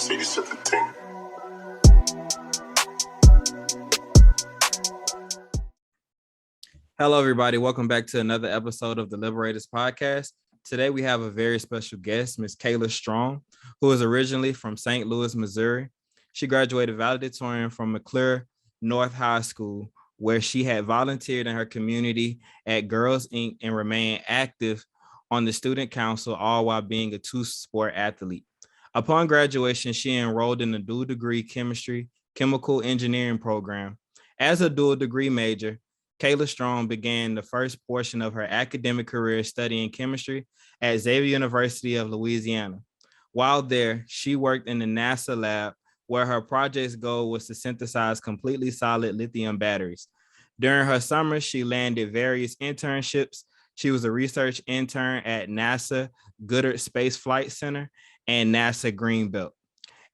Deciphering. Hello, everybody. Welcome back to another episode of the Liberators Podcast. Today, we have a very special guest, Ms. Kayla Strong, who is originally from St. Louis, Missouri. She graduated valedictorian from McClure North High School, where she had volunteered in her community at Girls Inc. and remained active on the student council, all while being a two-sport athlete. Upon graduation, she enrolled in the dual degree chemistry, chemical engineering program. As a dual degree major, Kayla Strong began the first portion of her academic career studying chemistry at Xavier University of Louisiana. While there, she worked in the NASA lab, where her project's goal was to synthesize completely solid lithium batteries. During her summer, she landed various internships. She was a research intern at NASA Goddard Space Flight Center and NASA Greenbelt,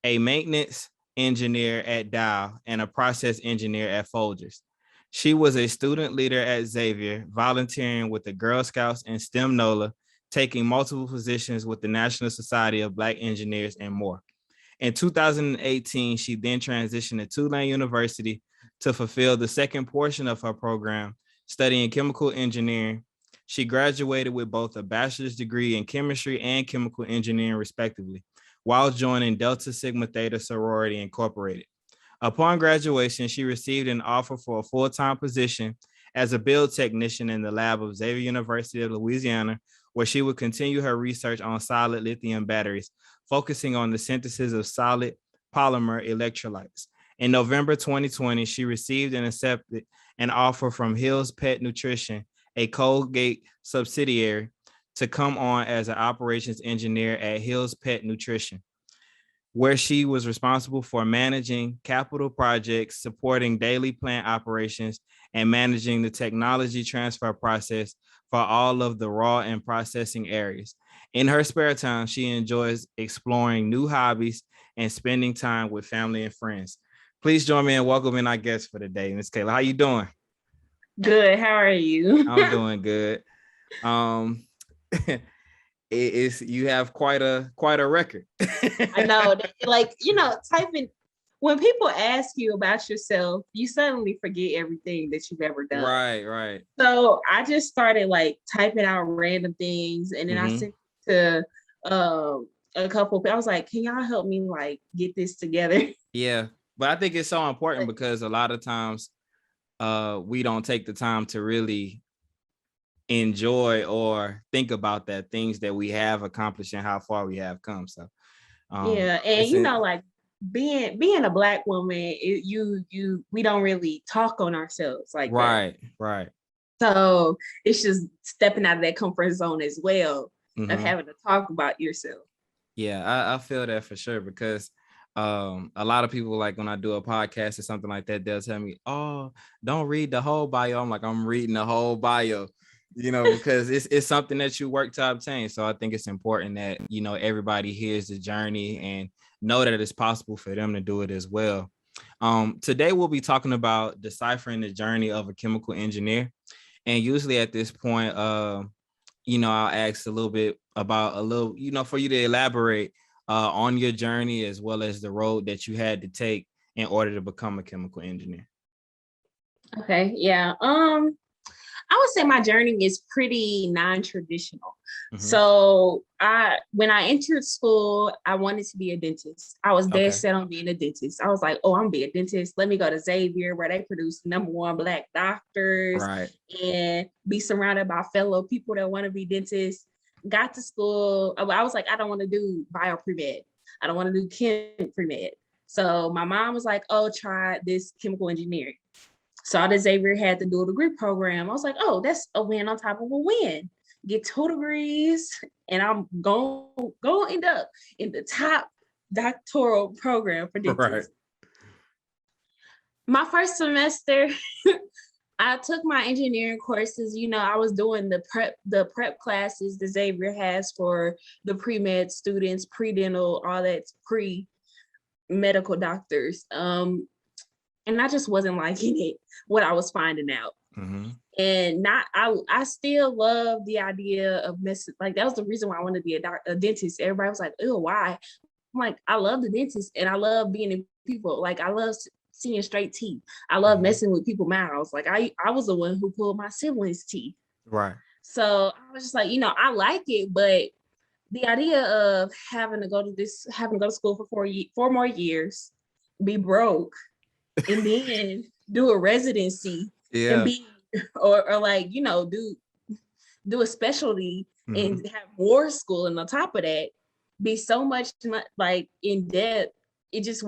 a maintenance engineer at Dow, and a process engineer at Folgers. She was a student leader at Xavier, volunteering with the Girl Scouts and STEM NOLA, taking multiple positions with the National Society of Black Engineers, and more. In 2018, she then transitioned to Tulane University to fulfill the second portion of her program, studying chemical engineering. She graduated with both a bachelor's degree in chemistry and chemical engineering, respectively, while joining Delta Sigma Theta Sorority Incorporated. Upon graduation, she received an offer for a full-time position as a build technician in the lab of Xavier University of Louisiana, where she would continue her research on solid lithium batteries, focusing on the synthesis of solid polymer electrolytes. In November 2020, she received and accepted an offer from Hill's Pet Nutrition, a Colgate subsidiary, to come on as an operations engineer at Hill's Pet Nutrition, where she was responsible for managing capital projects, supporting daily plant operations, and managing the technology transfer process for all of the raw and processing areas. In her spare time, she enjoys exploring new hobbies and spending time with family and friends. Please join me in welcoming our guest for today, Ms. Kayla. How you doing? Good. How are you? I'm doing good. You have quite a record. I know, typing. When people ask you about yourself, you suddenly forget everything that you've ever done. Right. So I just started typing out random things, and then I sent it to a couple people. I was like, "Can y'all help me get this together?" Yeah, but I think it's so important because a lot of times, we don't take the time to really enjoy or think about that things that we have accomplished and how far we have come. So yeah, and being a Black woman, we don't really talk on ourselves like that. Right. So it's just stepping out of that comfort zone as well, of having to talk about yourself. Yeah, I feel that for sure, because a lot of people, like when I do a podcast or something like that, they'll tell me, "Oh, don't read the whole bio." I'm like, I'm reading the whole bio, because it's something that you work to obtain. So I think it's important that, everybody hears the journey and know that it's possible for them to do it as well. Today, we'll be talking about deciphering the journey of a chemical engineer. And usually at this point, I'll ask a little bit about for you to elaborate on your journey, as well as the road that you had to take in order to become a chemical engineer. Okay, yeah. I would say my journey is pretty non-traditional. So when I entered school, I wanted to be a dentist. I was dead set on being a dentist. I was like, "Oh, I'm gonna be a dentist. Let me go to Xavier, where they produce #1 Black doctors, and be surrounded by fellow people that want to be dentists." Got to school. I was like, I don't want to do bio pre-med. I don't want to do chem pre-med. So my mom was like, "Oh, try this chemical engineering." Saw that Xavier had the dual degree program. I was like, "Oh, that's a win on top of a win. Get 2 degrees, and I'm going to end up in the top doctoral program for dentists." Right. My first semester, I took my engineering courses. I was doing the prep classes that Xavier has for the pre-med students, pre-dental, all that's pre-medical doctors. And I just wasn't liking it, what I was finding out. And I still love the idea of that was the reason why I wanted to be a dentist. Everybody was like, "Oh, why?" I'm like, I love the dentist and I love being in people. Like I love seeing straight teeth. I love messing with people's mouths. Like I was the one who pulled my siblings' teeth. Right. So I was just like, I like it, but the idea of having to go to school for 4 more years, be broke, and then do a residency and be or like, do a specialty and have more school, and on top of that, be so much like in debt, it just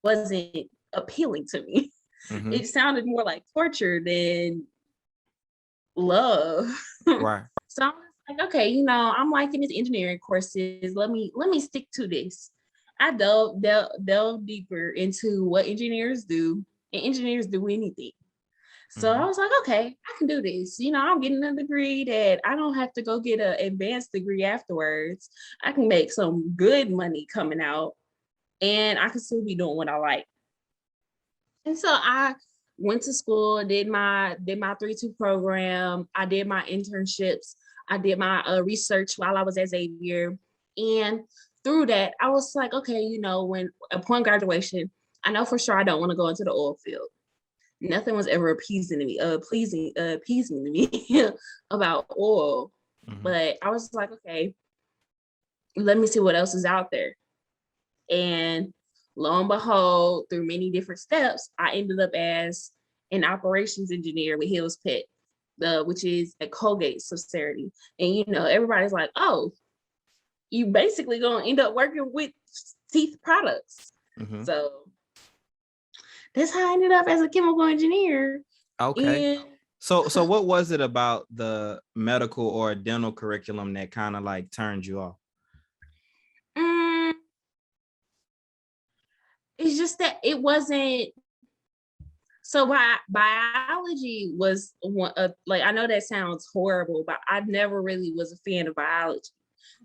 wasn't appealing to me. It sounded more like torture than love. Right. So I'm like, okay, I'm liking these engineering courses. Let me stick to this. I delve deeper into what engineers do, and engineers do anything. So I was like, okay, I can do this. I'm getting a degree that I don't have to go get an advanced degree afterwards. I can make some good money coming out, and I can still be doing what I like. And so I went to school, did my 3-2 program. I did my internships. I did my research while I was at Xavier. And through that, I was like, okay, when upon graduation, I know for sure I don't want to go into the oil field. Nothing was ever pleasing to me about oil. But I was like, okay, let me see what else is out there. And lo and behold, through many different steps, I ended up as an operations engineer with Hill's Pet, which is a Colgate subsidiary. And everybody's like, oh, you basically gonna end up working with teeth products. So that's how I ended up as a chemical engineer. Okay. And so what was it about the medical or dental curriculum that kind of like turned you off? It's just that it wasn't. So biology was one of, like, I know that sounds horrible, but I never really was a fan of biology.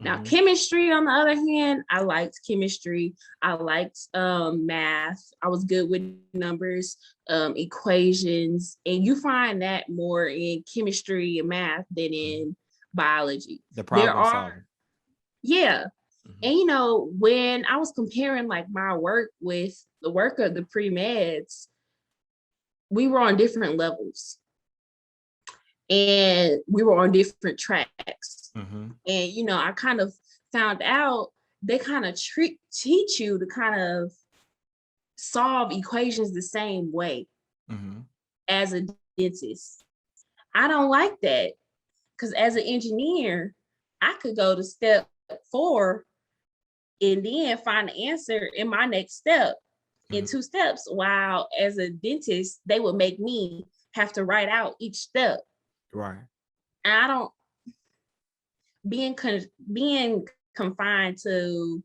Now, chemistry, on the other hand, I liked chemistry. I liked math. I was good with numbers, equations, and you find that more in chemistry and math than in biology. The problem solving. Yeah. And when I was comparing like my work with the work of the pre-meds, we were on different levels and we were on different tracks. And I kind of found out they kind of teach you to kind of solve equations the same way as a dentist. I don't like that, because as an engineer, I could go to step 4 and then find the answer in my next step in 2 steps, while as a dentist, they would make me have to write out each step. Right. And I don't, being confined to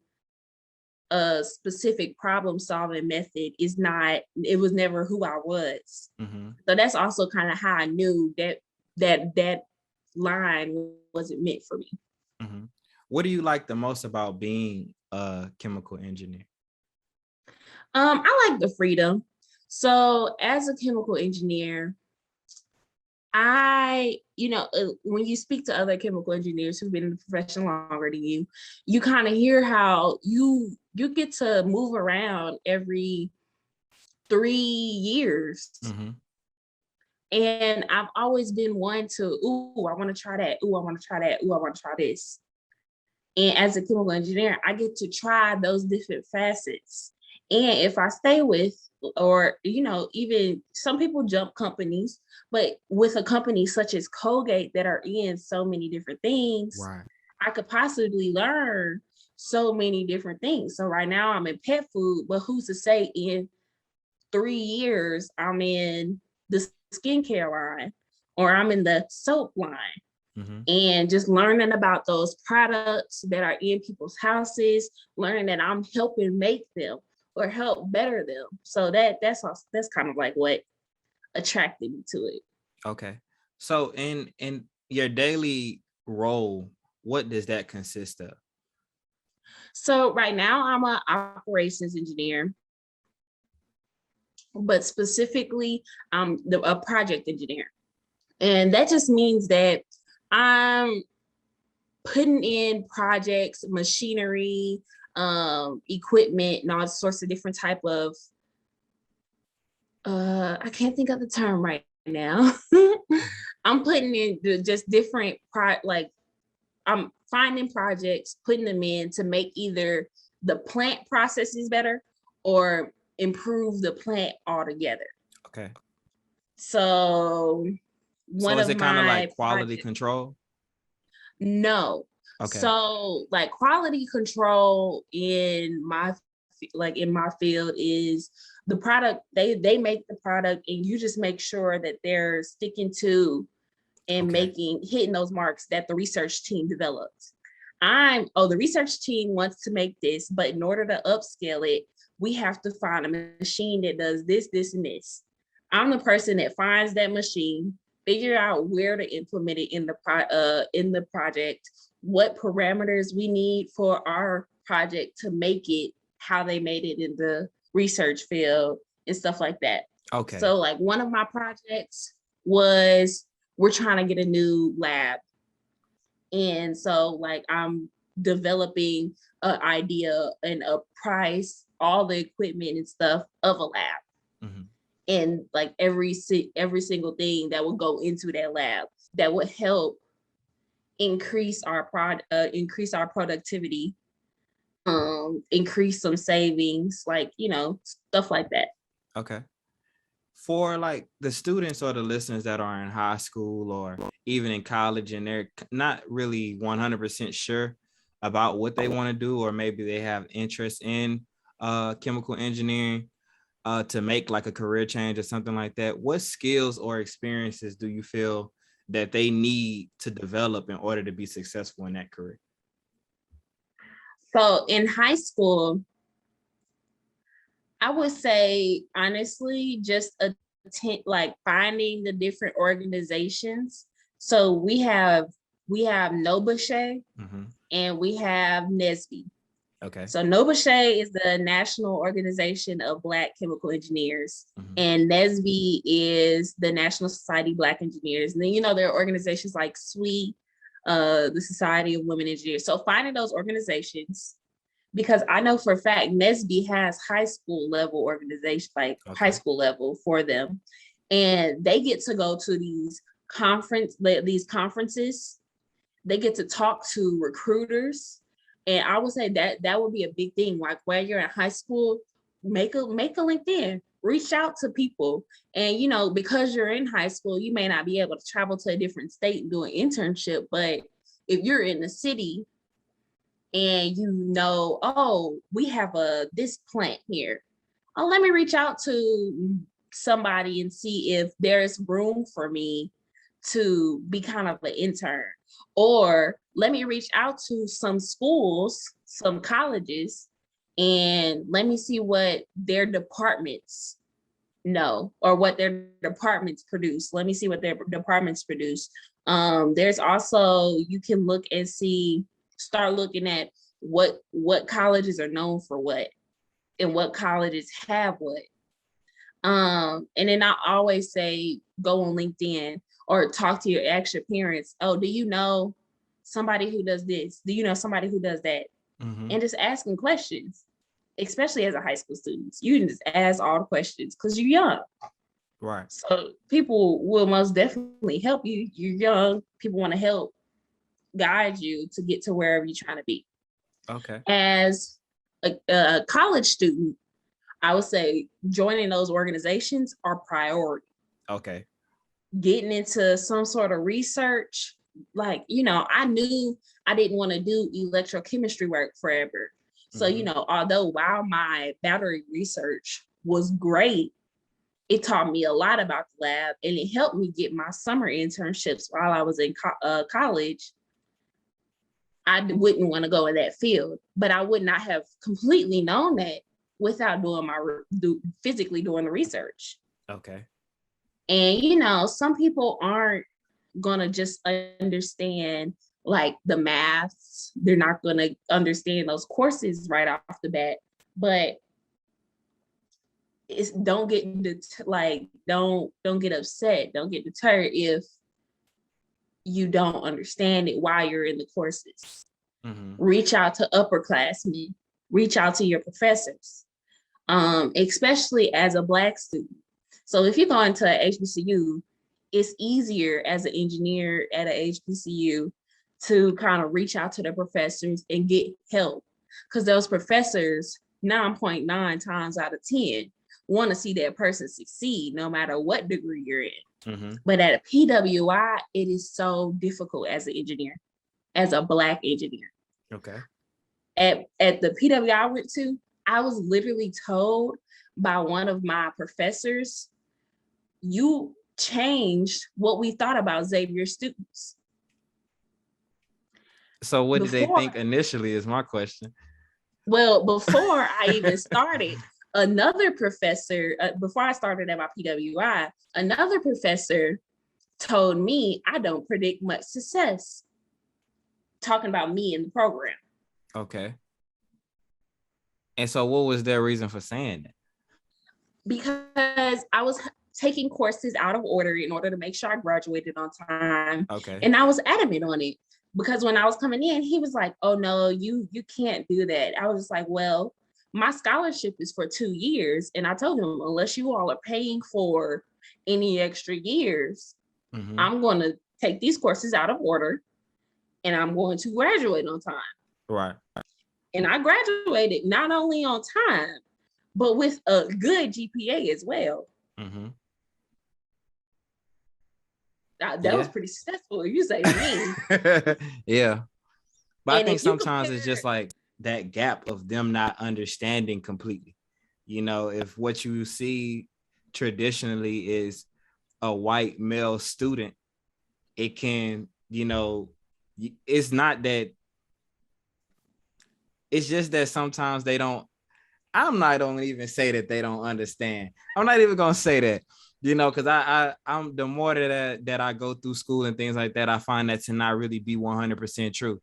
a specific problem solving method it was never who I was. So that's also kind of how I knew that line wasn't meant for me. What do you like the most about being a chemical engineer? I like the freedom. So as a chemical engineer, when you speak to other chemical engineers who've been in the profession longer than you, you kind of hear how you get to move around every 3 years. And I've always been one to, I want to try that. I want to try that. I want to try this. And as a chemical engineer, I get to try those different facets. And if I stay with, or, even some people jump companies, but with a company such as Colgate that are in so many different things, right, I could possibly learn so many different things. So right now I'm in pet food, but who's to say in 3 years I'm in the skincare line or I'm in the soap line? And just learning about those products that are in people's houses, learning that I'm helping make them or help better them. So that's kind of like what attracted me to it. Okay. So in your daily role, what does that consist of? So right now I'm an operations engineer, but specifically I'm a project engineer. And that just means that I'm putting in projects, machinery. equipment and all sorts of different type of I can't think of the term right now. I'm putting in just different I'm finding projects, putting them in to make either the plant processes better or improve the plant altogether. Okay. So So is it kind of like quality control? No. Okay. So like quality control in my field is the product, they make the product and you just make sure that they're sticking to and hitting those marks that the research team develops. The research team wants to make this, but in order to upscale it, we have to find a machine that does this, this, and this. I'm the person that finds that machine, figure out where to implement it in the project, what parameters we need for our project to make it how they made it in the research field and stuff like that. Okay. So like one of my projects was we're trying to get a new lab. And so like I'm developing an idea and a price, all the equipment and stuff of a lab. Mm-hmm. And like every single thing that will go into that lab that would help increase our productivity, increase some savings, like, stuff like that. Okay. For like the students or the listeners that are in high school or even in college and they're not really 100% sure about what they want to do, or maybe they have interest in chemical engineering to make like a career change or something like that, what skills or experiences do you feel that they need to develop in order to be successful in that career? So in high school, I would say, honestly, just finding the different organizations. So we have NOLA, mm-hmm. and we have NSBE. Okay. So NOLA is the National Organization of Black Chemical Engineers, mm-hmm. and NSBE is the National Society of Black Engineers. And then, there are organizations like SWE, the Society of Women Engineers. So finding those organizations, because I know for a fact NSBE has high school level organizations, high school level for them. And they get to go to these conferences. They get to talk to recruiters. And I would say that would be a big thing. Like while you're in high school, make a LinkedIn, reach out to people. And, because you're in high school, you may not be able to travel to a different state and do an internship. But if you're in the city, and we have this plant here. Oh, let me reach out to somebody and see if there's room for me to be kind of an intern. Or let me reach out to some schools, some colleges, and let me see what their departments know or what their departments produce. Let me see what their departments produce. There's also, you can look and start looking at what colleges are known for what and what colleges have what. And then I always say, go on LinkedIn or talk to your parents. Oh, do you know somebody who does this? Do you know somebody who does that? Mm-hmm. And just asking questions, especially as a high school student. You can just ask all the questions because you're young. Right. So people will most definitely help you. You're young. People want to help guide you to get to wherever you're trying to be. Okay. As a college student, I would say joining those organizations are priority. Okay. Getting into some sort of research, I knew I didn't want to do electrochemistry work forever. So, mm-hmm. Although while my battery research was great, it taught me a lot about the lab and it helped me get my summer internships while I was in college. I wouldn't want to go in that field, but I would not have completely known that without physically doing the research. Okay. And, some people aren't going to just understand like the maths. They're not going to understand those courses right off the bat, but don't get upset. Don't get deterred if you don't understand it while you're in the courses. Mm-hmm. Reach out to upperclassmen. reach out to your professors, especially as a Black student. So if you go into a HBCU, it's easier as an engineer at a HBCU to kind of reach out to the professors and get help, because those professors 9.9 times out of 10 want to see that person succeed no matter what degree you're in. Mm-hmm. But at a PWI, it is so difficult as an engineer, as a Black engineer. Okay. At the PWI I went to, I was literally told by one of my professors, you changed what we thought about Xavier students. So what did they think initially is my question. Well, before I even started, another professor, before I started at my PWI, another professor told me I don't predict much success, talking about me in the program. Okay. And so what was their reason for saying that? Because I was taking courses out of order in order to make sure I graduated on time. Okay. And I was adamant on it, because when I was coming in, he was like, oh no, you can't do that. I was just like, well, my scholarship is for 2 years. And I told him, unless you all are paying for any extra years, mm-hmm. I'm going to take these courses out of order and I'm going to graduate on time. Right. And I graduated not only on time, but with a good GPA as well. Mm-hmm. That was pretty successful, you say to me. Yeah. But and I think sometimes it's just like that gap of them not understanding completely. You know, if what you see traditionally is a white male student, it can, you know, it's not that, it's just that sometimes they don't, I'm not going to even say that they don't understand. I'm not even going to say that. You know, because I'm the more that I go through school and things like that, I find that to not really be 100% true.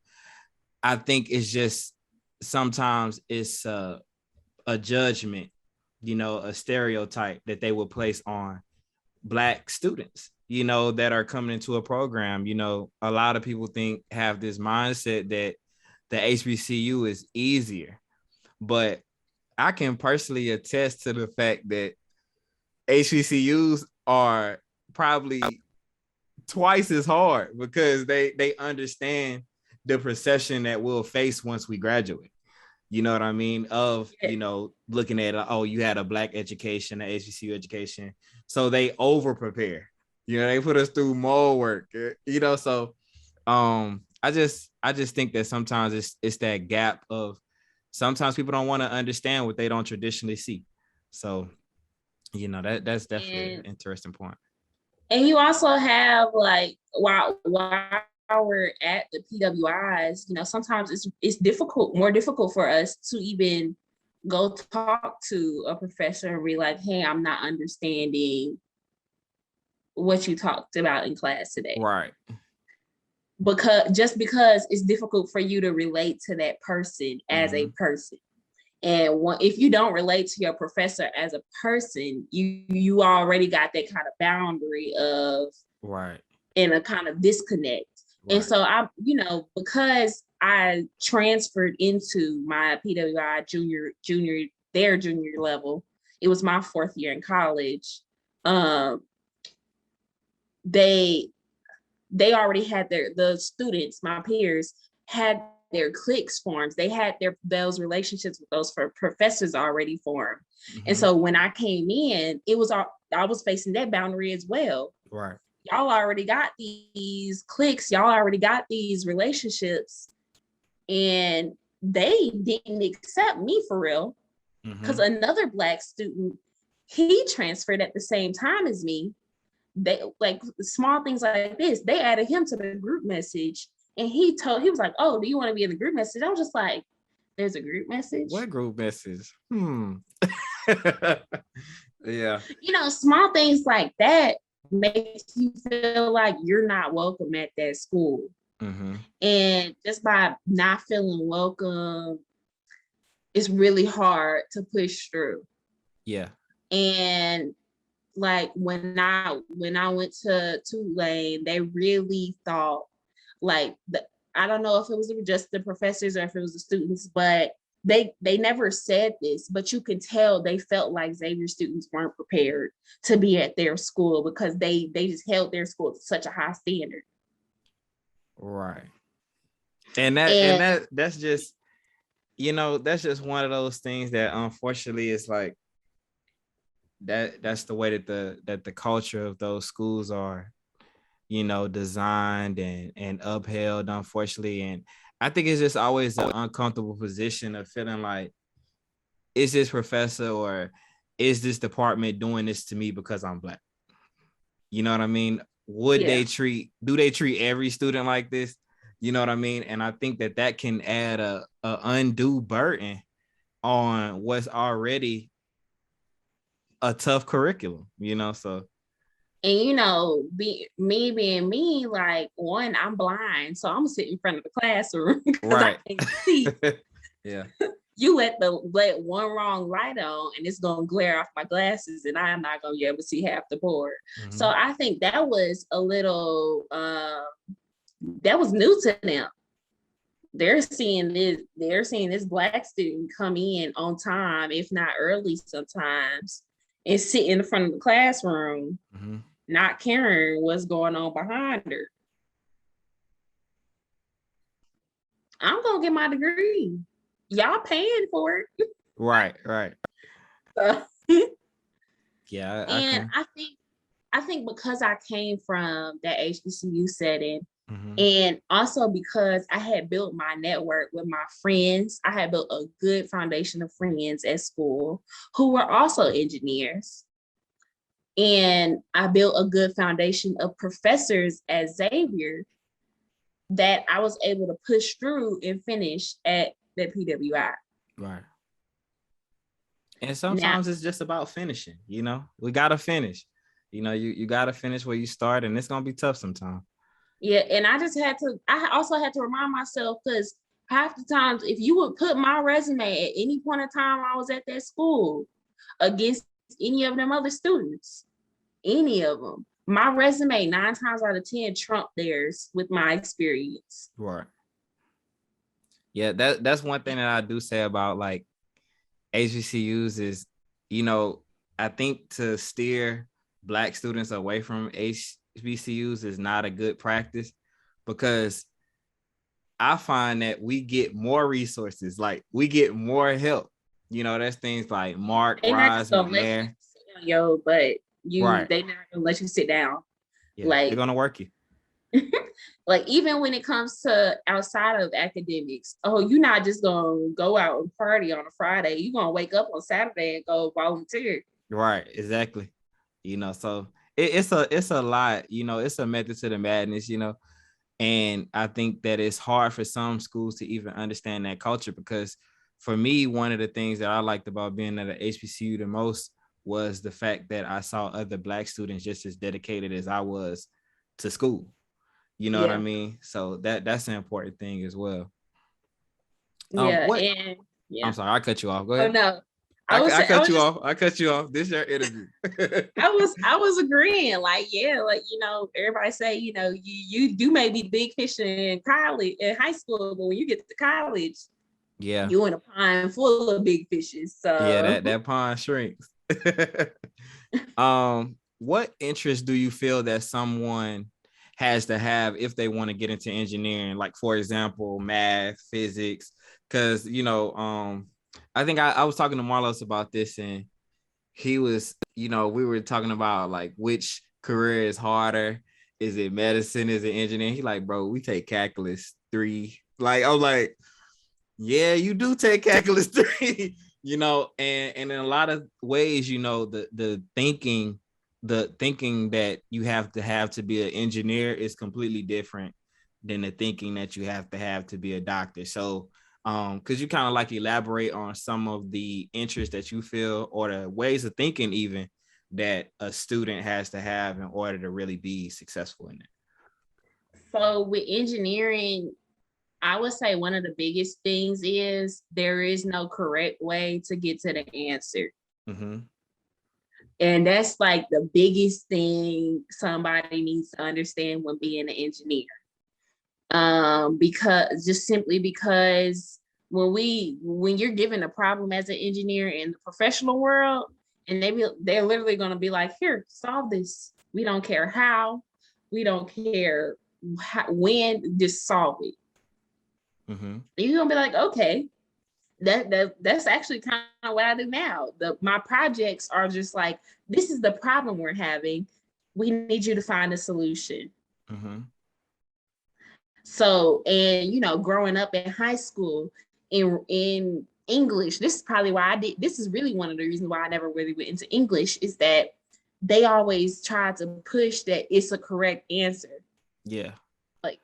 I think it's just sometimes it's a judgment, you know, a stereotype that they will place on Black students, you know, that are coming into a program. You know, a lot of people have this mindset that the HBCU is easier, but I can personally attest to the fact that HBCUs are probably twice as hard, because they understand the perception that we'll face once we graduate. You know what I mean? Of, you know, looking at, oh, you had a Black education, an HBCU education. So they over prepare, you know, they put us through more work, you know? So I just think that sometimes it's that gap of sometimes people don't want to understand what they don't traditionally see. So, you know, that's definitely an interesting point. And you also have, like, while we're at the PWIs, you know, sometimes it's more difficult for us to even go talk to a professor and be like, hey, I'm not understanding what you talked about in class today. Right. Because it's difficult for you to relate to that person as a person. And if you don't relate to your professor as a person, you already got that kind of boundary of, right, and a kind of disconnect. Right. And so I, you know, because I transferred into my PWI junior level, it was my 4th year in college. They already had the students, my peers, had their cliques formed. They had those relationships with those professors already formed. Mm-hmm. And so when I came in, I was facing that boundary as well. Right. Y'all already got these cliques, y'all already got these relationships, and they didn't accept me for real. Because another Black student, he transferred at the same time as me. They, like, small things like this, they added him to the group message. And he was like, oh, do you want to be in the group message? I was just like, there's a group message? What group message? Yeah. You know, small things like that makes you feel like you're not welcome at that school. Mm-hmm. And just by not feeling welcome, it's really hard to push through. Yeah. And like when I went to Tulane, they really thought, like, I don't know if it was just the professors or if it was the students, but they never said this, but you can tell they felt like Xavier students weren't prepared to be at their school because they just held their school to such a high standard. Right. And that's just, that's just one of those things that unfortunately is like that's the way that the culture of those schools are, designed and upheld, unfortunately. And I think it's just always an uncomfortable position of feeling like, is this professor or is this department doing this to me because I'm Black? You know what I mean? Do they treat every student like this? You know what I mean? And I think that can add a undue burden on what's already a tough curriculum, so. And me being me, like, one, I'm blind, so I'm sitting in front of the classroom because right. I can't see. Yeah. You let one wrong light on and it's gonna glare off my glasses and I'm not gonna be able to see half the board. Mm-hmm. So I think that was a little that was new to them. They're seeing this Black student come in on time, if not early sometimes, and sit in the front of the classroom, mm-hmm. not caring what's going on behind her. I'm gonna get my degree. Y'all paying for it. Right. Yeah. I think because I came from that HBCU setting, mm-hmm. and also because I had built my network with my friends, I had built a good foundation of friends at school who were also engineers. And I built a good foundation of professors at Xavier that I was able to push through and finish at the PWI. Right. And sometimes it's just about finishing, we got to finish, you got to finish where you start, and it's going to be tough sometimes. Yeah. And I also had to remind myself, because half the times, if you would put my resume at any point in time I was at that school against any of them other students, any of them, my resume 9 times out of 10 trumped theirs with my experience. Right. Yeah, that's one thing that I do say about like HBCUs is, I think to steer Black students away from HBCUs is not a good practice, because I find that we get more resources, like we get more help. There's things like Mark, Rise, McNair. But they not gonna let you sit down. Yeah, like they're gonna work you. Like, even when it comes to outside of academics, you're not just gonna go out and party on a Friday. You're gonna wake up on Saturday and go volunteer. Right, exactly. So it's a lot. It's a method to the madness. And I think that it's hard for some schools to even understand that culture, because for me, one of the things that I liked about being at an HBCU the most was the fact that I saw other Black students just as dedicated as I was to school. You know what I mean? So that's an important thing as well. I'm sorry, I cut you off. Go ahead. Oh no. I cut you off. This is your interview. I was agreeing. Like, everybody say, you do maybe big fish in high school, but when you get to college, you in a pond full of big fishes. So that pond shrinks. What interest do you feel that someone has to have if they want to get into engineering, like, for example, math, physics? Because I think I was talking to Marlos about this, and he was, we were talking about like which career is harder. Is it medicine? Is it engineering? He like, bro, we take calculus 3. Like, I'm like, yeah, you do take calculus 3. And in a lot of ways, the thinking that you have to be an engineer is completely different than the thinking that you have to be a doctor. So, could you kind of like elaborate on some of the interests that you feel, or the ways of thinking even, that a student has to have in order to really be successful in it? So with engineering, I would say one of the biggest things is there is no correct way to get to the answer. Mm-hmm. And that's like the biggest thing somebody needs to understand when being an engineer. Because when you're given a problem as an engineer in the professional world, and they're literally going to be like, here, solve this. We don't care how, we don't care when, just solve it. Mm-hmm. You're gonna be like, okay, that's actually kind of what I do now. My projects are just like, this is the problem we're having. We need you to find a solution. Mm-hmm. So, and growing up in high school in English, this is probably why I did. This is really one of the reasons why I never really went into English, is that they always try to push that it's a correct answer. Yeah. Like,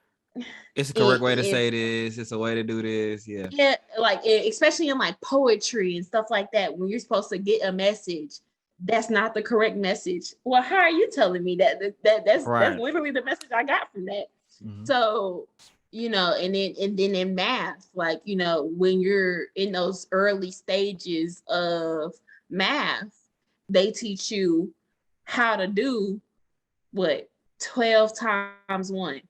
it's a correct way to say this. It's a way to do this. Yeah. Yeah, like especially in like poetry and stuff like that, when you're supposed to get a message, that's not the correct message. Well, how are you telling me that? That's literally the message I got from that. Mm-hmm. So, and then in math, like, when you're in those early stages of math, they teach you how to do 12 times 1.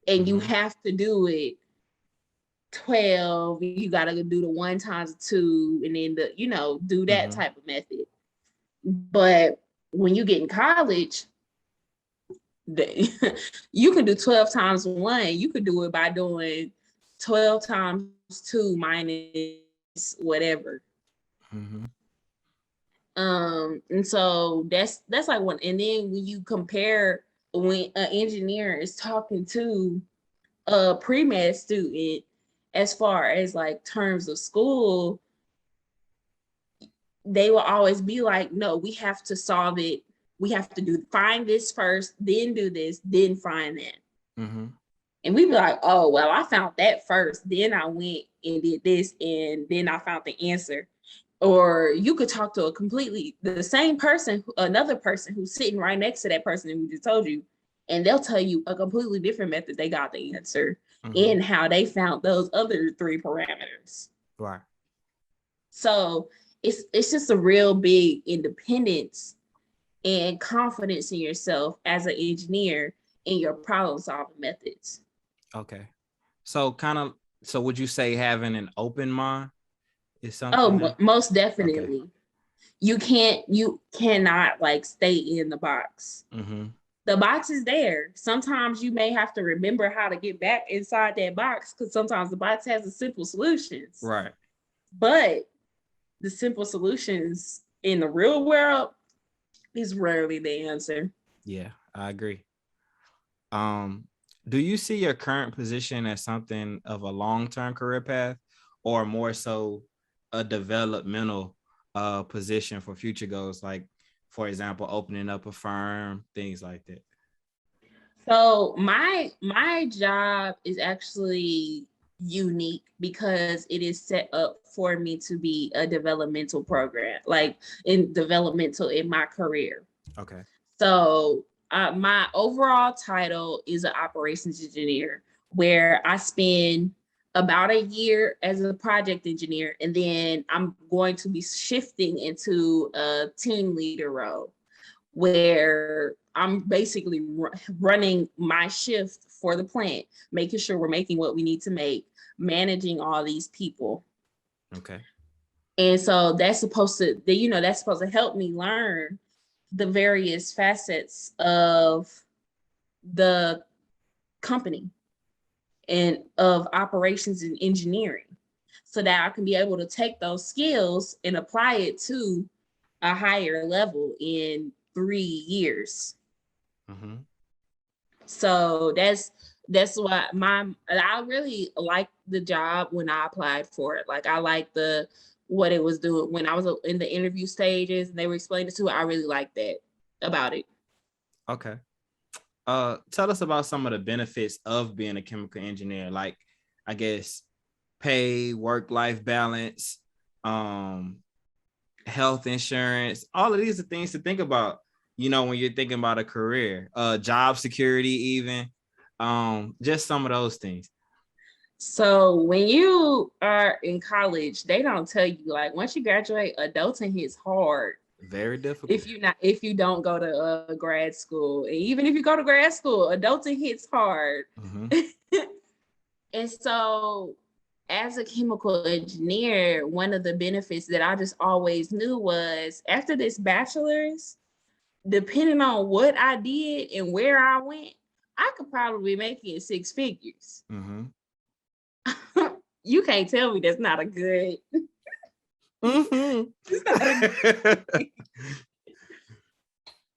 And you have to do it 12. You got to do the 1 times 2, and then do that type of method. But when you get in college, you can do 12 times 1. You could do it by doing 12 times 2 minus whatever. Mm-hmm. And so that's like one. And then when you compare, when an engineer is talking to a pre-med student, as far as like terms of school, they will always be like, no, we have to solve it. We have to find this first, then do this, then find that. Mm-hmm. And we'd be like, oh, well, I found that first, then I went and did this, and then I found the answer. Or you could talk to the same person, another person who's sitting right next to that person who just told you, and they'll tell you a completely different method they got the answer, and how they found those other 3 parameters. Right. So it's just a real big independence and confidence in yourself as an engineer in your problem solving methods. Okay. So would you say having an open mind is something? Oh, most definitely. Okay. You cannot like stay in the box. Mm-hmm. The box is there. Sometimes you may have to remember how to get back inside that box, because sometimes the box has the simple solutions. Right. But the simple solutions in the real world is rarely the answer. Yeah, I agree. Do you see your current position as something of a long-term career path, or more so a developmental position for future goals, like, for example, opening up a firm, things like that? So my job is actually unique because it is set up for me to be a developmental program, like developmental in my career. Okay. So my overall title is an operations engineer, where I spend about a year as a project engineer, and then I'm going to be shifting into a team leader role, where I'm basically running my shift for the plant, making sure we're making what we need to make, managing all these people. Okay. And so that's supposed to help me learn the various facets of the company and of operations and engineering, so that I can be able to take those skills and apply it to a higher level in 3 years. Mm-hmm. So that's why I really liked the job when I applied for it. Like, I liked what it was doing when I was in the interview stages and they were explaining it to it. I really liked that about it. Okay. Tell us about some of the benefits of being a chemical engineer, like, I guess, pay, work-life balance, health insurance. All of these are things to think about, when you're thinking about a career, job security, even, just some of those things. So when you are in college, they don't tell you, like, once you graduate, adulting hits hard. Very difficult. If you don't go to grad school, and even if you go to grad school, adulting hits hard. Mm-hmm. And so as a chemical engineer, one of the benefits that I just always knew was after this bachelor's, depending on what I did and where I went, I could probably make it 6 figures. Mm-hmm. You can't tell me that's not a good. Mm-hmm. It's not a good.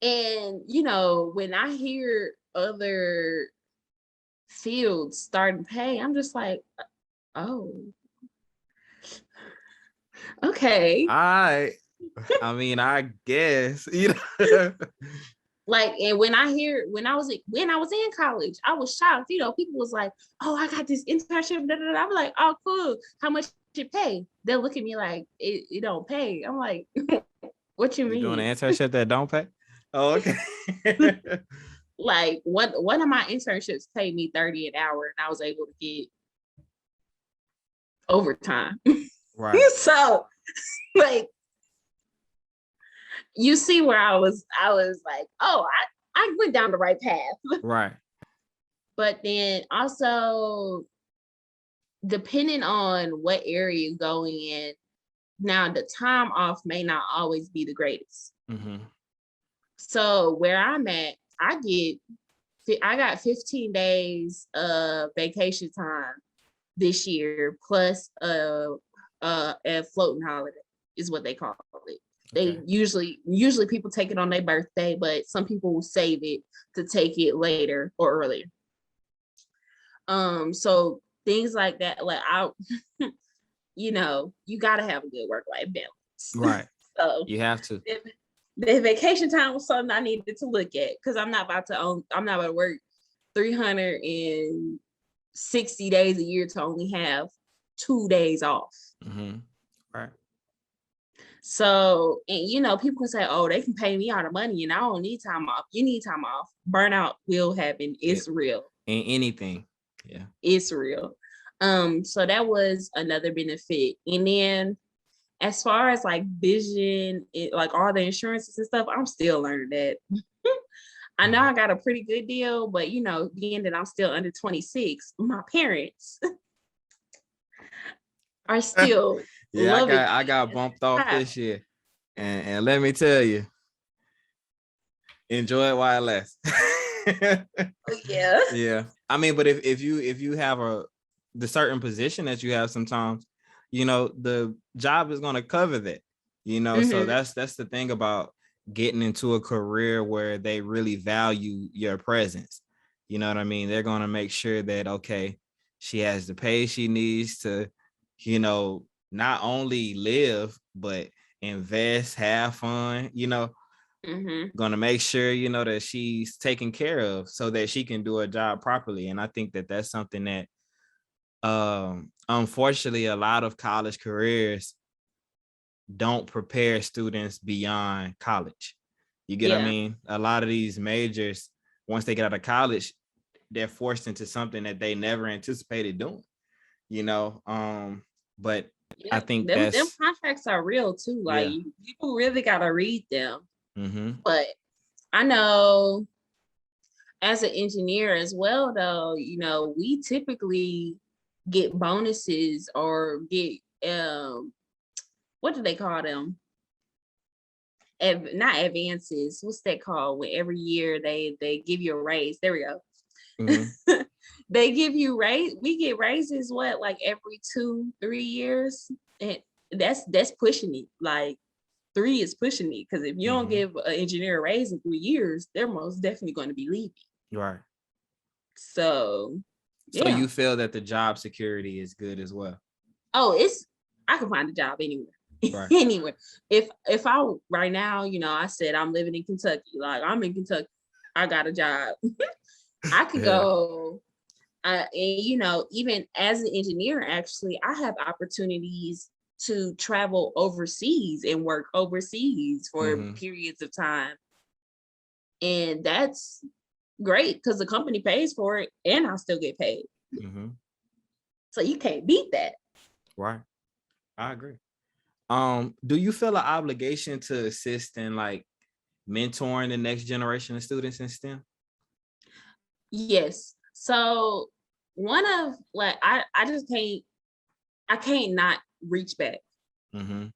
And when I hear other fields starting pay, I'm just like, oh, okay. I mean, I guess, Like, and when I was in college, I was shocked. People was like, "Oh, I got this internship." Da, da, da. I'm like, "Oh, cool. How much it pay?" They'll look at me like, "It don't pay." I'm like, "What you mean?" Doing an internship that don't pay? Oh, okay. Like one of my internships paid me $30 an hour, and I was able to get overtime. Right. So, like, you see where I was like, oh, I went down the right path. Right. But then also, depending on what area you're going in, now the time off may not always be the greatest. Mm-hmm. So where I'm at, I got 15 days of vacation time this year, plus a floating holiday is what they call it. They usually people take it on their birthday, but some people will save it to take it later or earlier. So things like that, like you got to have a good work-life balance. Right. So you have to. The vacation time was something I needed to look at because I'm not about to work 360 days a year to only have 2 days off. Mm-hmm. Right. So, and people can say, "Oh, they can pay me out of money and I don't need time off." You need time off. Burnout will happen. It's real. In anything. Yeah. It's real. So that was another benefit. And then as far as like vision, like all the insurances and stuff, I'm still learning that. I know I got a pretty good deal, but being that I'm still under 26, my parents are still yeah, I got bumped off this year. And let me tell you, enjoy it while it lasts. Yeah. Yeah. I mean, but if you have the certain position that you have sometimes, the job is going to cover that, Mm-hmm. So that's the thing about getting into a career where they really value your presence. You know what I mean? They're going to make sure that, okay, she has the pay she needs to, not only live, but invest, have fun, Mm-hmm. going to make sure, that she's taken care of so that she can do her job properly. And I think that that's something that, unfortunately, a lot of college careers don't prepare students beyond college. You get what I mean? A lot of these majors, once they get out of college, they're forced into something that they never anticipated doing, but I think them contracts are real too. Like people really got to read them. Mm-hmm. But I know as an engineer as well, though, we typically get bonuses or get what do they call them? Not advances. What's that called? When every year they give you a raise. There we go. Mm-hmm. They give you raise. We get raises like every 2-3 years, and that's pushing it. Like 3 is pushing it, because if you don't give an engineer a raise in 3 years, they're most definitely going to be leaving. Right. So you feel that the job security is good as well? Oh, I can find a job anywhere. Right. Anywhere. If I right now, I said I'm living in Kentucky, like I'm in Kentucky, I got a job. I could go. And even as an engineer, actually, I have opportunities to travel overseas and work overseas for periods of time. And that's great because the company pays for it and I'll still get paid. Mm-hmm. So you can't beat that. Right. I agree. Do you feel an obligation to assist in like mentoring the next generation of students in STEM? Yes. So one of I just can't I can't not reach back. Mm-hmm.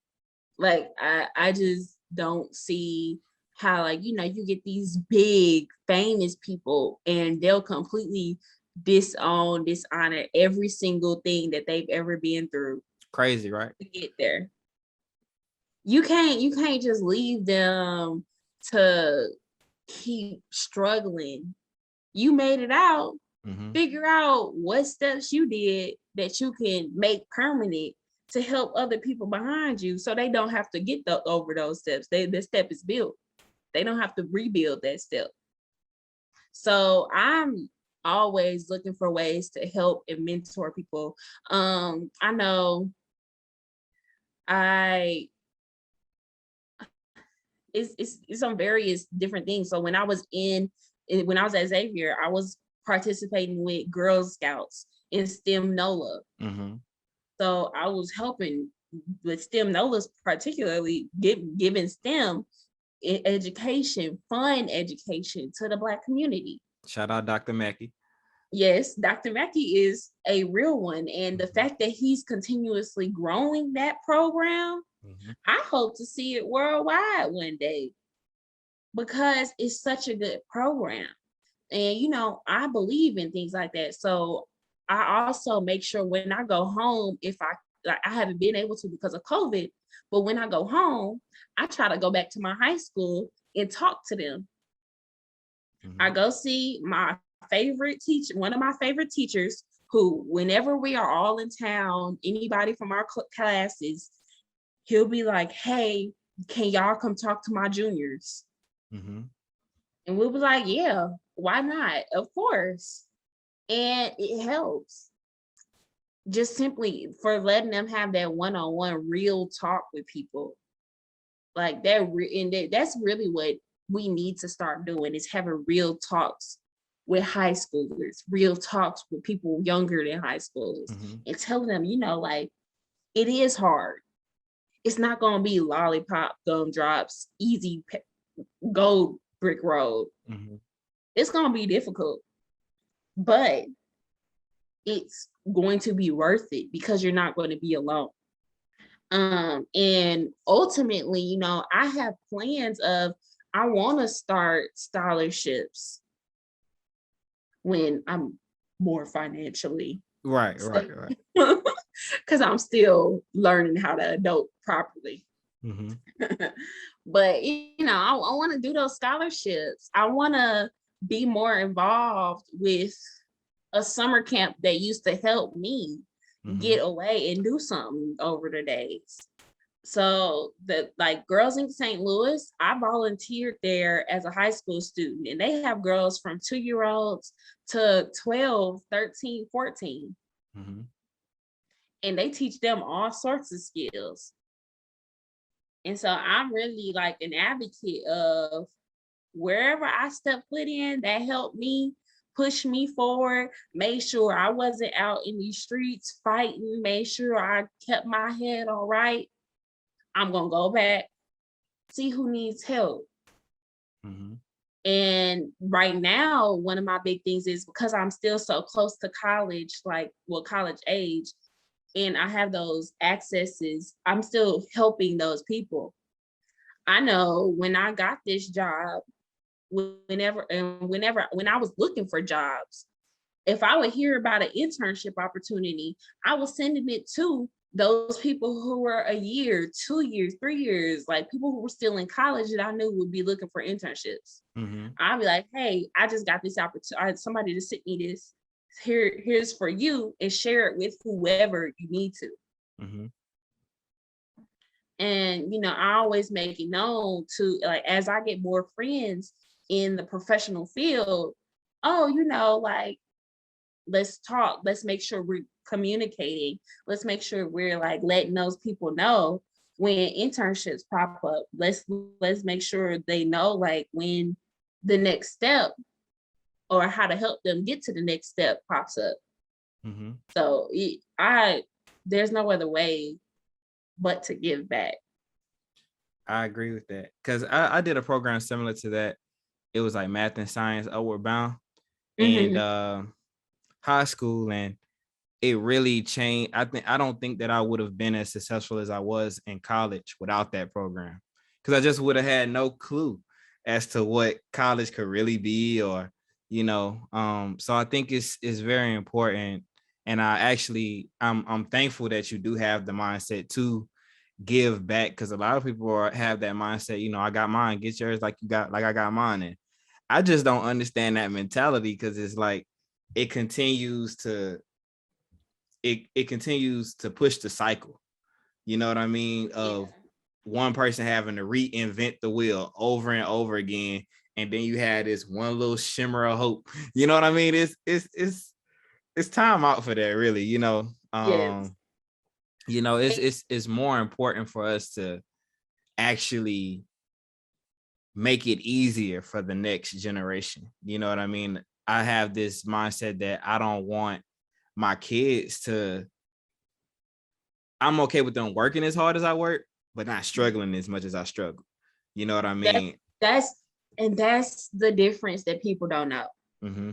Like I just don't see how, like, you know, you get these big famous people and they'll completely dishonor every single thing that they've ever been through. Crazy, right? To get there. You can't just leave them to keep struggling. You made it out. Mm-hmm. Figure out what steps you did that you can make permanent to help other people behind you, so they don't have to get over those steps. The step is built. They don't have to rebuild that step. So I'm always looking for ways to help and mentor people. I know it's on various different things. So when I was at Xavier, I was participating with Girl Scouts in STEM NOLA. Mm-hmm. So I was helping with STEM NOLAs, particularly giving STEM education, fun education to the Black community. Shout out Dr. Mackey. Yes, Dr. Mackey is a real one. And the fact that he's continuously growing that program, mm-hmm. I hope to see it worldwide one day, because it's such a good program. And, you know, I believe in things like that. So I also make sure when I go home, if I haven't been able to because of COVID, but when I go home, I try to go back to my high school and talk to them. Mm-hmm. I go see my favorite teacher, one of my favorite teachers, who, whenever we are all in town, anybody from our classes, he'll be like, hey, can y'all come talk to my juniors? Mm-hmm. And we'll be like, yeah, why not? Of course. And it helps. Just simply for letting them have that one-on-one real talk with people. Like that, and that's really what we need to start doing, is having real talks with high schoolers, real talks with people younger than high schoolers, mm-hmm. and telling them, you know, like, it is hard. It's not going to be lollipop, gumdrops, easy gold brick road. Mm-hmm. It's going to be difficult, but it's going to be worth it because you're not going to be alone. And ultimately, you know, I have plans of, I want to start scholarships when I'm more financially right. because I'm still learning how to adult properly. Mm-hmm. But, you know, I want to do those scholarships. I want to be more involved with a summer camp that used to help me mm-hmm. get away and do something over the days. So the Girls in St. Louis, I volunteered there as a high school student, and they have girls from 2-year-olds to 12, 13, 14. Mm-hmm. And they teach them all sorts of skills. And so I'm really like an advocate of wherever I step foot in that helped me, push me forward, made sure I wasn't out in these streets fighting, made sure I kept my head all right. I'm going to go back, see who needs help. Mm-hmm. And right now, one of my big things is, because I'm still so close to college, college age, and I have those accesses, I'm still helping those people. I know when I got this job, when I was looking for jobs, if I would hear about an internship opportunity, I was sending it to those people who were a year, 2 years, 3 years, like people who were still in college that I knew would be looking for internships. Mm-hmm. I'd be like, hey, I just got this opportunity. Somebody just sent me this. Here's for you, and share it with whoever you need to. Mm-hmm. And, you know, I always make it known to, like, as I get more friends in the professional field, oh, you know, like, let's talk. Let's make sure we're communicating. Let's make sure we're like letting those people know when internships pop up. Let's make sure they know like when the next step or how to help them get to the next step pops up. Mm-hmm. So there's no other way but to give back. I agree with that, because I did a program similar to that. It was like math and science, Outward Bound, mm-hmm. and high school, and it really changed. I don't think that I would have been as successful as I was in college without that program, because I just would have had no clue as to what college could really be, or so I think it's very important. And I'm thankful that you do have the mindset to give back, because a lot of people have that mindset, I got mine, get yours like I got mine. And I just don't understand that mentality, because it's like it continues to push the cycle, you know what I mean, of one person having to reinvent the wheel over and over again, and then you had this one little shimmer of hope, you know what I mean. It's time out for that, really, Yes. It's more important for us to actually make it easier for the next generation, you know what I mean. I have this mindset that I don't want my kids to, I'm okay with them working as hard as I work, but not struggling as much as I struggle. You know what I mean? That's the difference that people don't know. Mm-hmm.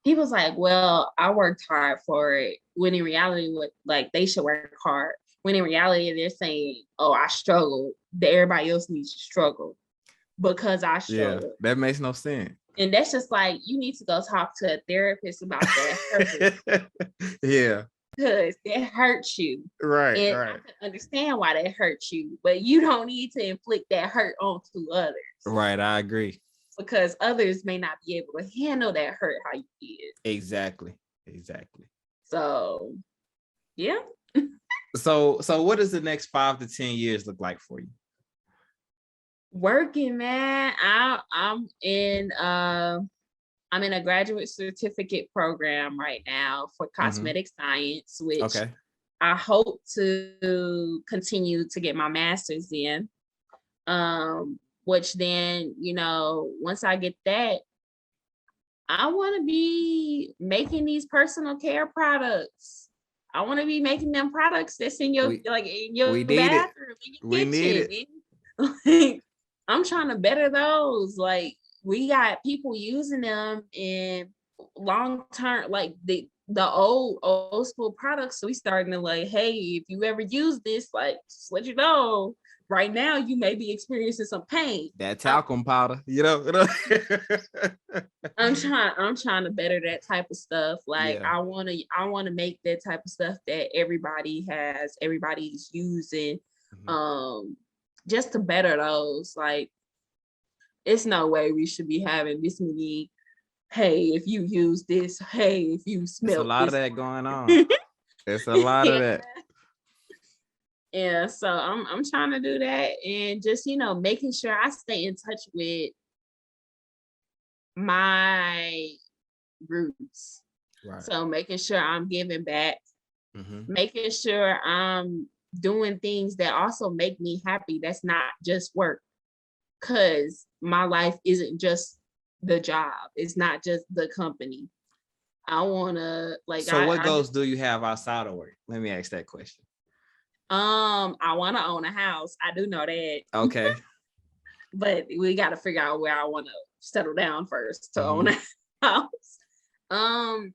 People's like, well, I worked hard for it. When in reality, like they should work hard. When in reality, they're saying, oh, I struggled. That everybody else needs to struggle because I struggled. Yeah, that makes no sense. And that's just like, you need to go talk to a therapist about that. Yeah. Because it hurts you. Right. And I can understand why that hurts you, but you don't need to inflict that hurt onto others. Right, I agree. Because others may not be able to handle that hurt how you did. Exactly. So, yeah. So what does the next 5 to 10 years look like for you? Working, man. I'm in a graduate certificate program right now for cosmetic science, which I hope to continue to get my master's in. Which then, once I get that, I want to be making these personal care products. I want to be making them products that's in your in your bathroom, in your kitchen. Like, I'm trying to better those. Like, we got people using them in long term, like the old school products. So we starting to like, hey, if you ever use this, like, just let you know, right now you may be experiencing some pain. That talcum powder, I'm trying to better that type of stuff. Like, I want to make that type of stuff that everybody's using. Just to better those. Like, it's no way we should be having this many, hey, if you use this, hey, if you smell. There's a lot of that going on. There's a lot of that. Yeah, so I'm trying to do that, and just making sure I stay in touch with my roots. Right. So making sure I'm giving back, making sure I'm doing things that also make me happy. That's not just work, because my life isn't just the job. It's not just the company. I want to So what goals do you have outside of work? Let me ask that question. I want to own a house. I do know that. Okay. But we got to figure out where I want to settle down first to own a house. I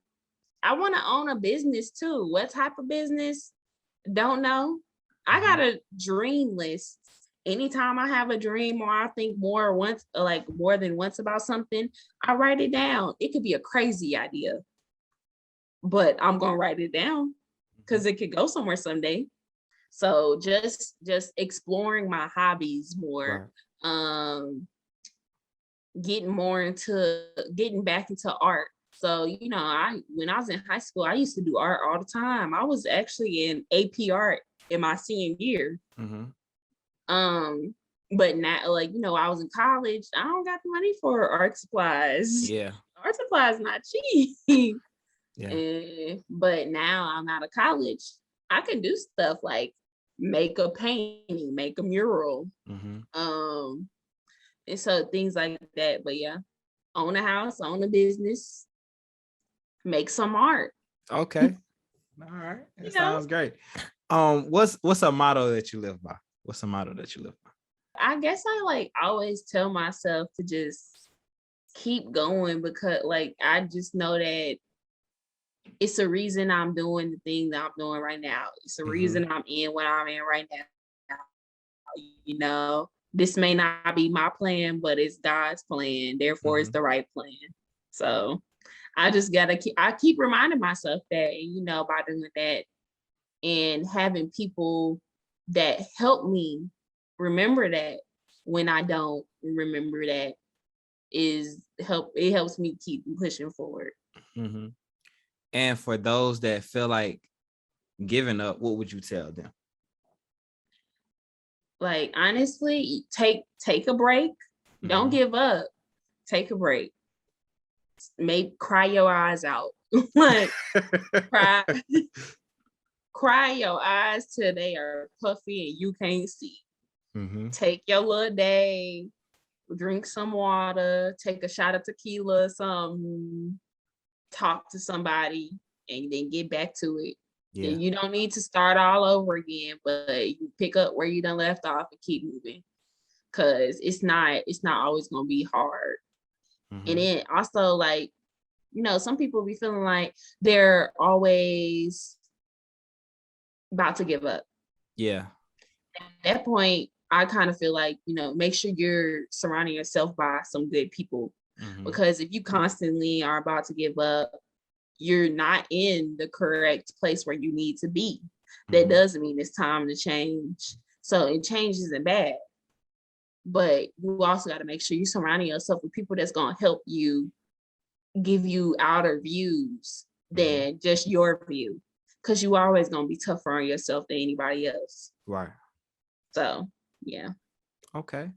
want to own a business too. What type of business? Don't know. I got a dream list. Anytime I have a dream or I think more than once about something, I write it down. It could be a crazy idea, but I'm gonna write it down because it could go somewhere someday. So just exploring my hobbies more, getting back into art. So, when I was in high school, I used to do art all the time. I was actually in AP art in my senior year. But now, I was in college. I don't got the money for art supplies. Yeah. Art supplies not cheap. Yeah. But now I'm out of college. I can do stuff like make a painting, make a mural. And so things like that. But yeah, own a house, own a business, make some art. Okay. All right. That sounds great. What's a motto that you live by? I guess I always tell myself to just keep going, because I just know that it's a reason I'm doing the thing that I'm doing right now. It's a reason I'm in what I'm in right now. You know, this may not be my plan, but it's God's plan. Therefore, it's the right plan. So I just gotta keep reminding myself that, you know, by doing that and having people that help me remember that when I don't remember that it helps me keep pushing forward. And for those that feel like giving up, what would you tell them? Like, honestly, take a break. Don't give up. Take a break. Cry your eyes out. Like, cry your eyes till they are puffy and you can't see. Take your little day, drink some water, take a shot of tequila, something, talk to somebody, and then get back to it. Yeah. And you don't need to start all over again, but you pick up where you done left off and keep moving. Cause it's not always gonna be hard. And then also, like, you know, some people be feeling like they're always about to give up. Yeah. At that point, I kind of feel like, you know, make sure you're surrounding yourself by some good people. Because if you constantly are about to give up, you're not in the correct place where you need to be. That doesn't mean it's time to change. So it change isn't bad. But you also got to make sure you're surrounding yourself with people that's going to help you, give you outer views than just your view. Because you always going to be tougher on yourself than anybody else. Right. So, yeah. Okay.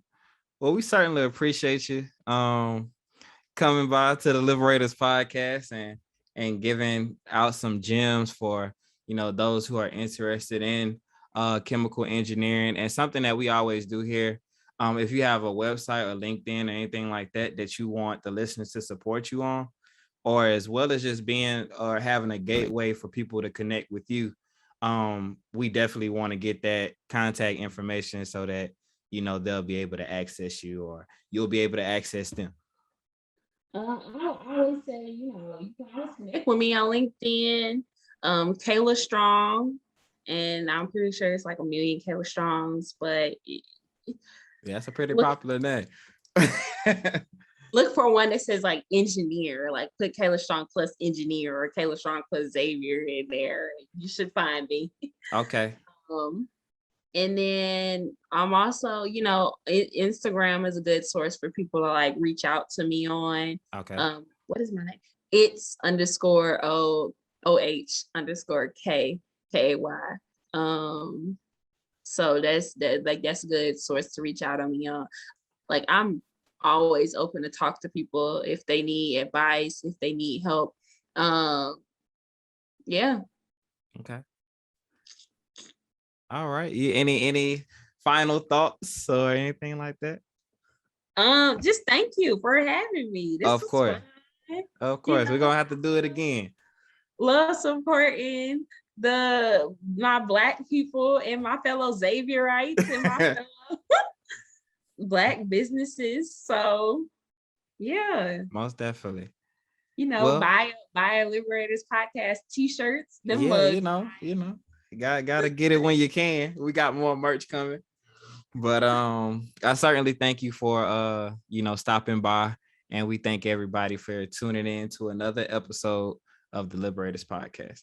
Well, we certainly appreciate you coming by to the Liberators podcast and giving out some gems for, you know, those who are interested in chemical engineering, and something that we always do here. If you have a website or LinkedIn or anything like that you want the listeners to support you on, or as well as just being or having a gateway for people to connect with you, we definitely want to get that contact information so that, you know, they'll be able to access you or you'll be able to access them. I always say, you know, you can always connect with me on LinkedIn, Kayla Strong, and I'm pretty sure it's like 1 million Kayla Strongs, but yeah, that's a pretty popular name. Look for one that says like engineer, like put Kayla Strong plus engineer or Kayla Strong plus Xavier in there. You should find me. Okay. And then I'm also, you know, Instagram is a good source for people to like reach out to me on. Okay. What is my name? It's _OH_K KAY. So that's a good source to reach out on me on. Like, I'm always open to talk to people if they need advice, if they need help. Yeah. Okay. All right. Any final thoughts or anything like that? Just thank you for having me. Of course. Of course. You know, we're gonna have to do it again. Love supporting my Black people and my fellow Xavierites and my fellow Black businesses. So yeah. Most definitely. You know, buy a Liberators podcast t-shirts. Them mugs. you know. You gotta get it when you can. We got more merch coming. But I certainly thank you for you know, stopping by, and we thank everybody for tuning in to another episode of the Liberators podcast.